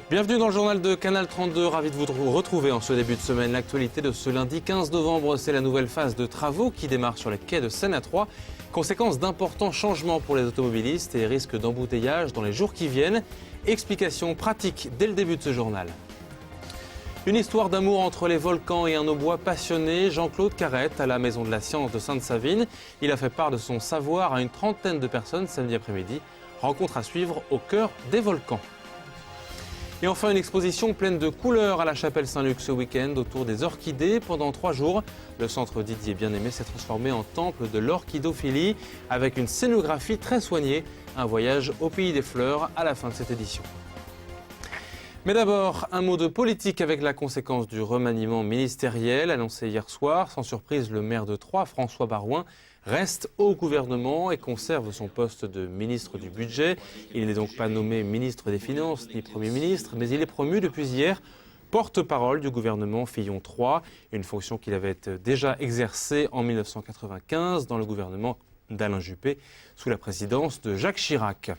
Bienvenue dans le journal de Canal 32, ravi de vous retrouver en ce début de semaine. L'actualité de ce lundi 15 novembre, c'est la nouvelle phase de travaux qui démarre sur les quais de Seine à 3. Conséquence d'importants changements pour les automobilistes et risque d'embouteillage dans les jours qui viennent. Explication pratique dès le début de ce journal. Une histoire d'amour entre les volcans et un aubois passionné, Jean-Claude Carrette à la Maison de la Science de Sainte-Savine. Il a fait part de son savoir à une trentaine de personnes samedi après-midi. Rencontre à suivre au cœur des volcans. Et enfin, une exposition pleine de couleurs à la chapelle Saint-Luc ce week-end autour des orchidées. Pendant 3 jours, le centre Didier Bien-Aimé s'est transformé en temple de l'orchidophilie avec une scénographie très soignée. Un voyage au pays des fleurs à la fin de cette édition. Mais d'abord, un mot de politique avec la conséquence du remaniement ministériel annoncé hier soir. Sans surprise, le maire de Troyes, François Barouin, reste au gouvernement et conserve son poste de ministre du Budget. Il n'est donc pas nommé ministre des Finances ni Premier ministre, mais il est promu depuis hier porte-parole du gouvernement Fillon III, une fonction qu'il avait déjà exercée en 1995 dans le gouvernement d'Alain Juppé sous la présidence de Jacques Chirac.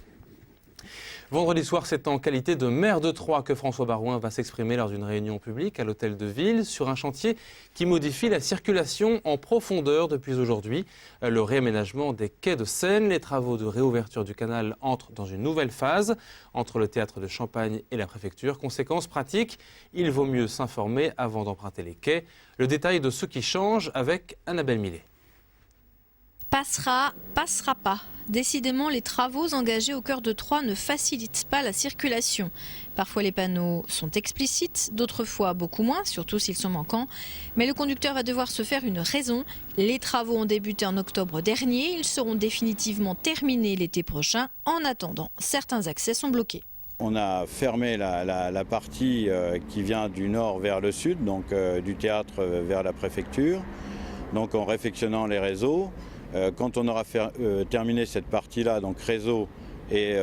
Vendredi soir, c'est en qualité de maire de Troyes que François Barouin va s'exprimer lors d'une réunion publique à l'hôtel de ville sur un chantier qui modifie la circulation en profondeur depuis aujourd'hui. Le réaménagement des quais de Seine, les travaux de réouverture du canal entrent dans une nouvelle phase entre le théâtre de Champagne et la préfecture. Conséquence pratique, il vaut mieux s'informer avant d'emprunter les quais. Le détail de ce qui change avec Annabelle Millet. Passera pas. Décidément, les travaux engagés au cœur de Troyes ne facilitent pas la circulation. Parfois les panneaux sont explicites, d'autres fois beaucoup moins, surtout s'ils sont manquants. Mais le conducteur va devoir se faire une raison. Les travaux ont débuté en octobre dernier, ils seront définitivement terminés l'été prochain. En attendant, certains accès sont bloqués. On a fermé la partie qui vient du nord vers le sud, donc du théâtre vers la préfecture, donc en réfectionnant les réseaux. Quand on aura terminé cette partie-là, donc réseau et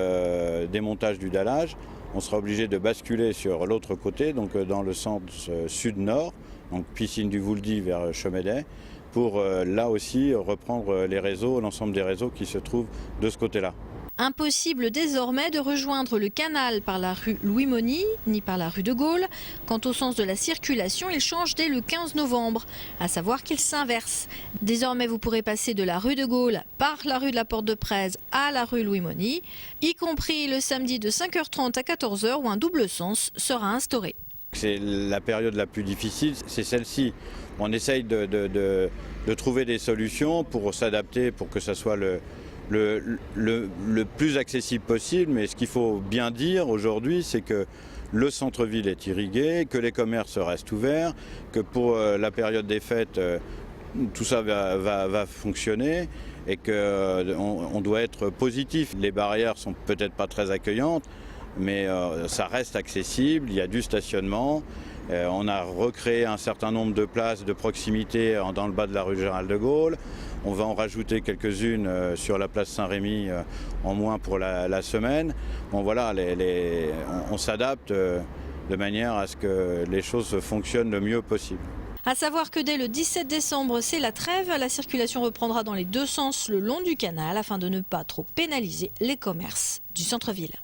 démontage du dallage, on sera obligé de basculer sur l'autre côté, donc dans le sens sud-nord, donc piscine du Vouldy vers Chemédet, pour là aussi reprendre les réseaux, l'ensemble des réseaux qui se trouvent de ce côté-là. Impossible désormais de rejoindre le canal par la rue Louis-Mony ni par la rue de Gaulle. Quant au sens de la circulation, il change dès le 15 novembre, à savoir qu'il s'inverse. Désormais, vous pourrez passer de la rue de Gaulle par la rue de la Porte-de-Prèze à la rue Louis-Mony, y compris le samedi de 5h30 à 14h où un double sens sera instauré. C'est la période la plus difficile, c'est celle-ci. On essaye de trouver des solutions pour s'adapter, pour que ça soit le plus accessible possible, mais ce qu'il faut bien dire aujourd'hui, c'est que le centre-ville est irrigué, que les commerces restent ouverts, que pour la période des fêtes, tout ça va fonctionner et qu'on doit être positif. Les barrières sont peut-être pas très accueillantes, mais ça reste accessible, il y a du stationnement. On a recréé un certain nombre de places de proximité dans le bas de la rue Général de Gaulle. On va en rajouter quelques-unes sur la place Saint-Rémy en moins pour la semaine. Bon voilà, on s'adapte de manière à ce que les choses fonctionnent le mieux possible. À savoir que dès le 17 décembre, c'est la trêve. La circulation reprendra dans les deux sens le long du canal afin de ne pas trop pénaliser les commerces du centre-ville.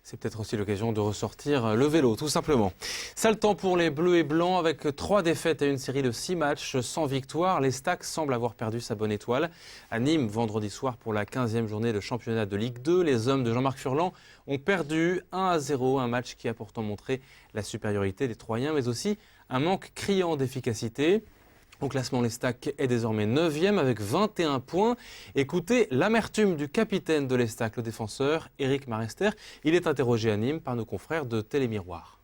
C'est peut-être aussi l'occasion de ressortir le vélo, tout simplement. Sale temps pour les Bleus et Blancs avec 3 défaites et une série de 6 matchs sans victoire. Les Stacks semblent avoir perdu sa bonne étoile. À Nîmes, vendredi soir pour la 15e journée de championnat de Ligue 2, les hommes de Jean-Marc Furlan ont perdu 1-0, un match qui a pourtant montré la supériorité des Troyens, mais aussi un manque criant d'efficacité. Au classement, les Stacks est désormais 9e avec 21 points. Écoutez l'amertume du capitaine de l'Estac, le défenseur Éric Marester. Il est interrogé à Nîmes par nos confrères de Télémiroir.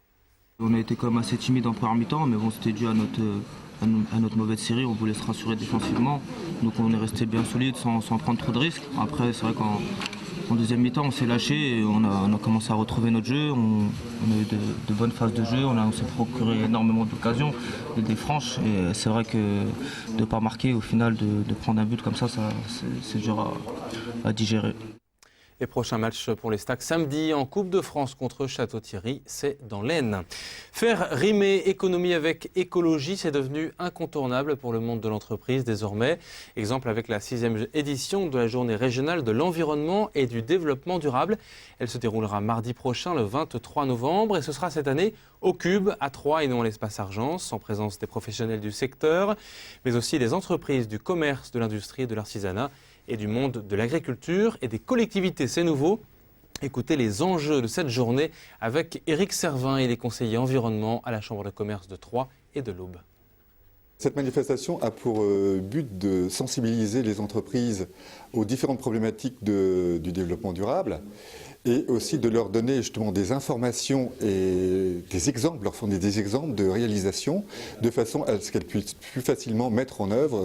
On a été quand même assez timide en première mi-temps, mais bon, c'était dû à notre mauvaise série. On voulait se rassurer défensivement. Donc on est resté bien solide sans prendre trop de risques. Après, c'est vrai qu'en deuxième mi-temps, on s'est lâché et on a commencé à retrouver notre jeu. On a eu de bonnes phases de jeu, on s'est procuré énormément d'occasions, des franches. Et c'est vrai que de ne pas marquer, au final, de prendre un but comme ça, c'est dur à digérer. Et prochain match pour les Stacks samedi en Coupe de France contre Château-Thierry, c'est dans l'Aisne. Faire rimer économie avec écologie, c'est devenu incontournable pour le monde de l'entreprise désormais. Exemple avec la 6e édition de la journée régionale de l'environnement et du développement durable. Elle se déroulera mardi prochain, le 23 novembre, et ce sera cette année au Cube, à Troyes et non à l'Espace Argence, en présence des professionnels du secteur, mais aussi des entreprises du commerce, de l'industrie, de l'artisanat et du monde de l'agriculture et des collectivités. C'est nouveau. Écoutez les enjeux de cette journée avec Éric Servin, il est conseiller environnement à la Chambre de commerce de Troyes et de l'Aube. Cette manifestation a pour but de sensibiliser les entreprises aux différentes problématiques du développement durable et aussi de leur donner justement des informations et des exemples, leur fournir des exemples de réalisation de façon à ce qu'elles puissent plus facilement mettre en œuvre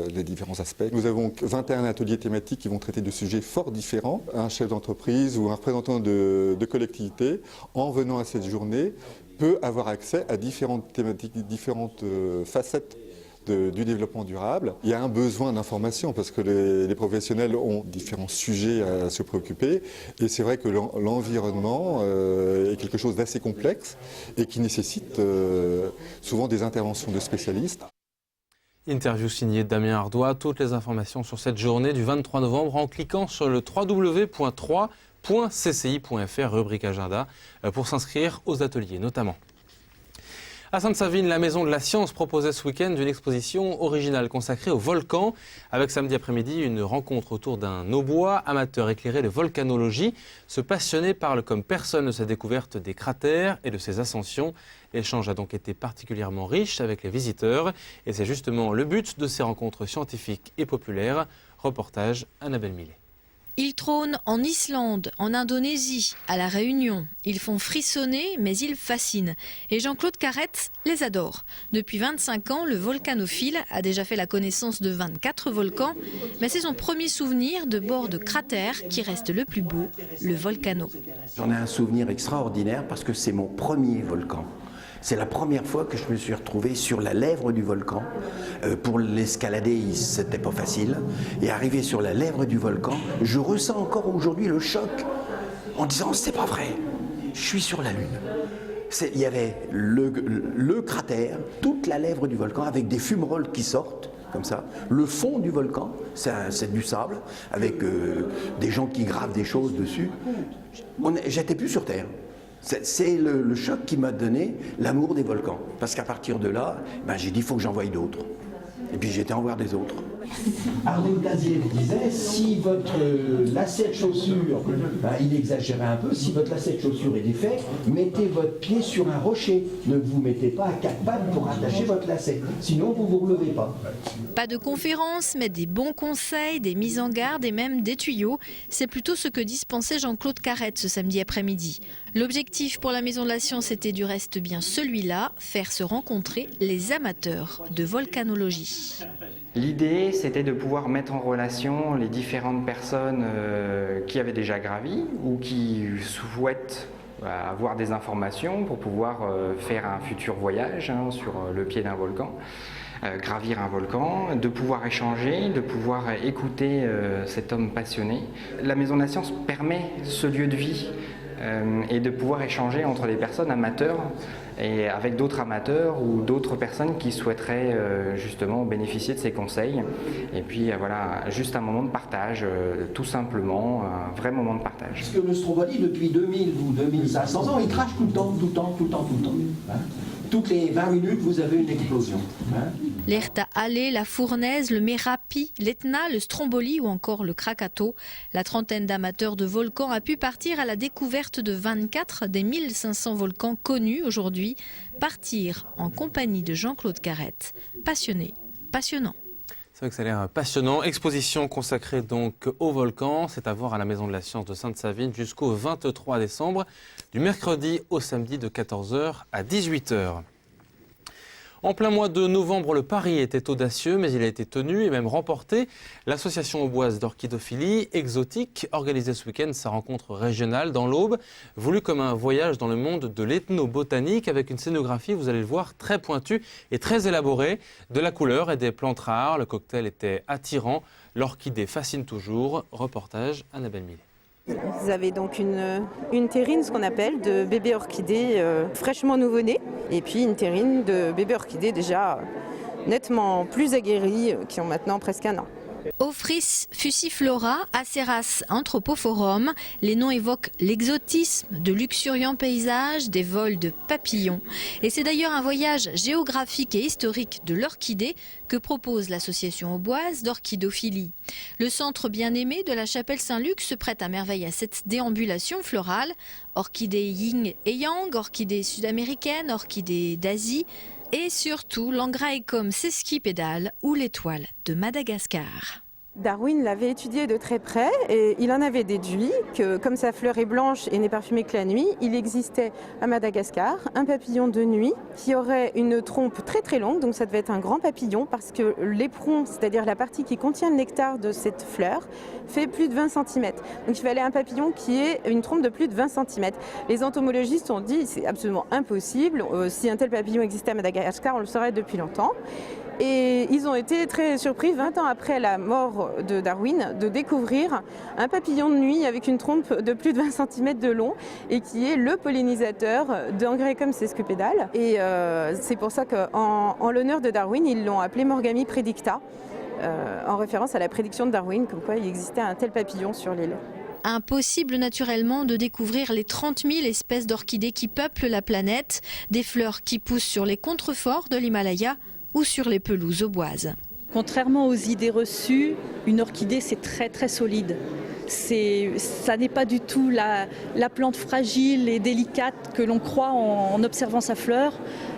les différents aspects. Nous avons 21 ateliers thématiques qui vont traiter de sujets fort différents. Un chef d'entreprise ou un représentant de collectivité, en venant à cette journée, peut avoir accès à différentes thématiques, différentes facettes du développement durable. Il y a un besoin d'information parce que les professionnels ont différents sujets à se préoccuper et c'est vrai que l'environnement est quelque chose d'assez complexe et qui nécessite souvent des interventions de spécialistes. Interview signée Damien Ardois. Toutes les informations sur cette journée du 23 novembre en cliquant sur le www.3.cci.fr, rubrique agenda, pour s'inscrire aux ateliers notamment. À Sainte-Savine, la Maison de la Science proposait ce week-end une exposition originale consacrée au volcan, avec samedi après-midi une rencontre autour d'un aubois, amateur éclairé de volcanologie. Ce passionné parle comme personne de sa découverte des cratères et de ses ascensions. L'échange a donc été particulièrement riche avec les visiteurs et c'est justement le but de ces rencontres scientifiques et populaires. Reportage Annabelle Millet. Ils trônent en Islande, en Indonésie, à La Réunion. Ils font frissonner, mais ils fascinent. Et Jean-Claude Carrette les adore. Depuis 25 ans, le volcanophile a déjà fait la connaissance de 24 volcans. Mais c'est son premier souvenir de bord de cratère qui reste le plus beau, le Volcano. J'en ai un souvenir extraordinaire parce que c'est mon premier volcan. C'est la première fois que je me suis retrouvé sur la lèvre du volcan. Pour l'escalader, c'était pas facile. Et arrivé sur la lèvre du volcan, je ressens encore aujourd'hui le choc en disant c'est pas vrai, je suis sur la Lune. Il y avait le cratère, toute la lèvre du volcan avec des fumerolles qui sortent. Comme ça. Le fond du volcan, c'est du sable, avec des gens qui gravent des choses dessus. J'étais plus sur Terre. C'est le choc qui m'a donné l'amour des volcans. Parce qu'à partir de là, j'ai dit il faut que j'en voie d'autres. Et puis j'ai été en voir des autres. Arnaud Gazier vous disait, si votre lacet de chaussure, il exagérait un peu, si votre lacet de chaussure est défait, mettez votre pied sur un rocher. Ne vous mettez pas à quatre pattes pour attacher votre lacet, sinon vous ne vous relevez pas. Pas de conférences, mais des bons conseils, des mises en garde et même des tuyaux. C'est plutôt ce que dispensait Jean-Claude Carrette ce samedi après-midi. L'objectif pour la Maison de la Science était du reste bien celui-là, faire se rencontrer les amateurs de volcanologie. L'idée, c'était de pouvoir mettre en relation les différentes personnes qui avaient déjà gravi ou qui souhaitent avoir des informations pour pouvoir faire un futur voyage sur le pied d'un volcan, gravir un volcan, de pouvoir échanger, de pouvoir écouter cet homme passionné. La Maison de la Science permet ce lieu de vie et de pouvoir échanger entre les personnes amateurs et avec d'autres amateurs ou d'autres personnes qui souhaiteraient justement bénéficier de ces conseils. Et puis voilà, juste un moment de partage, tout simplement, un vrai moment de partage. Parce que le Stromboli, depuis 2000 ou 2500 ans, il crache tout le temps. Hein. Toutes les 20 minutes, vous avez une explosion. Hein. L'Erta Allé, la Fournaise, le Merapi, l'Etna, le Stromboli ou encore le Krakatoa. La trentaine d'amateurs de volcans a pu partir à la découverte de 24 des 1500 volcans connus aujourd'hui. Partir en compagnie de Jean-Claude Carrette. Passionné, passionnant. C'est vrai que ça a l'air passionnant. Exposition consacrée donc au volcan. C'est à voir à la Maison de la Science de Sainte-Savine jusqu'au 23 décembre, du mercredi au samedi de 14h à 18h. En plein mois de novembre, le pari était audacieux, mais il a été tenu et même remporté. L'association auboise d'orchidophilie exotique organisait ce week-end sa rencontre régionale dans l'Aube, voulue comme un voyage dans le monde de l'ethnobotanique avec une scénographie, vous allez le voir, très pointue et très élaborée. De la couleur et des plantes rares, le cocktail était attirant. L'orchidée fascine toujours. Reportage Annabelle Millet. Vous avez donc une terrine, ce qu'on appelle, de bébé orchidée fraîchement nouveau-né, et puis une terrine de bébé orchidée déjà nettement plus aguerris, qui ont maintenant presque 1 an. Ophrys fuciflora, Aceras anthropophorum, les noms évoquent l'exotisme, de luxuriants paysages, des vols de papillons. Et c'est d'ailleurs un voyage géographique et historique de l'orchidée que propose l'association auboise d'orchidophilie. Le centre bien-aimé de la chapelle Saint-Luc se prête à merveille à cette déambulation florale. Orchidées yin et yang, orchidées sud-américaines, orchidées d'Asie, et surtout l'Angraecum sesquipédale ou l'étoile de Madagascar. Darwin l'avait étudié de très près et il en avait déduit que, comme sa fleur est blanche et n'est parfumée que la nuit, il existait à Madagascar un papillon de nuit qui aurait une trompe très très longue, donc ça devait être un grand papillon parce que l'éperon, c'est-à-dire la partie qui contient le nectar de cette fleur, fait plus de 20 cm. Donc il fallait un papillon qui ait une trompe de plus de 20 cm. Les entomologistes ont dit c'est absolument impossible, si un tel papillon existait à Madagascar, on le saurait depuis longtemps. Et ils ont été très surpris, 20 ans après la mort de Darwin, de découvrir un papillon de nuit avec une trompe de plus de 20 cm de long et qui est le pollinisateur d'Angraecum sesquipédale. Et c'est pour ça qu'en l'honneur de Darwin, ils l'ont appelé Morgami predicta, en référence à la prédiction de Darwin, comme quoi il existait un tel papillon sur l'île. Impossible naturellement de découvrir les 30 000 espèces d'orchidées qui peuplent la planète, des fleurs qui poussent sur les contreforts de l'Himalaya ou sur les pelouses auboises. Contrairement aux idées reçues, une orchidée c'est très très solide. Ça n'est pas du tout la plante fragile et délicate que l'on croit en observant sa fleur.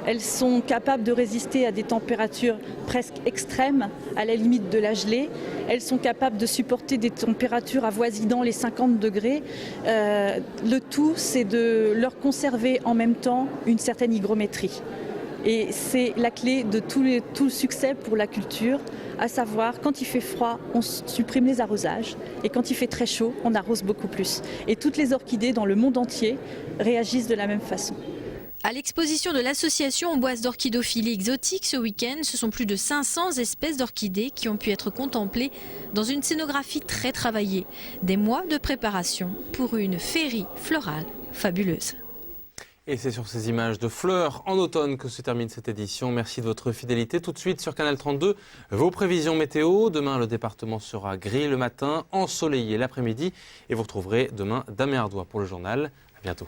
Elles sont capables de résister à des températures presque extrêmes, à la limite de la gelée. Elles sont capables de supporter des températures avoisinant les 50 degrés. Le tout, c'est de leur conserver en même temps une certaine hygrométrie. Et c'est la clé de tout le succès pour la culture, à savoir quand il fait froid, on supprime les arrosages et quand il fait très chaud, on arrose beaucoup plus. Et toutes les orchidées dans le monde entier réagissent de la même façon. À l'exposition de l'association auboise d'orchidophilie exotique ce week-end, ce sont plus de 500 espèces d'orchidées qui ont pu être contemplées dans une scénographie très travaillée. Des mois de préparation pour une féerie florale fabuleuse. Et c'est sur ces images de fleurs en automne que se termine cette édition. Merci de votre fidélité. Tout de suite sur Canal 32, vos prévisions météo. Demain, le département sera gris le matin, ensoleillé l'après-midi. Et vous retrouverez demain Damien Ardois pour le journal. À bientôt.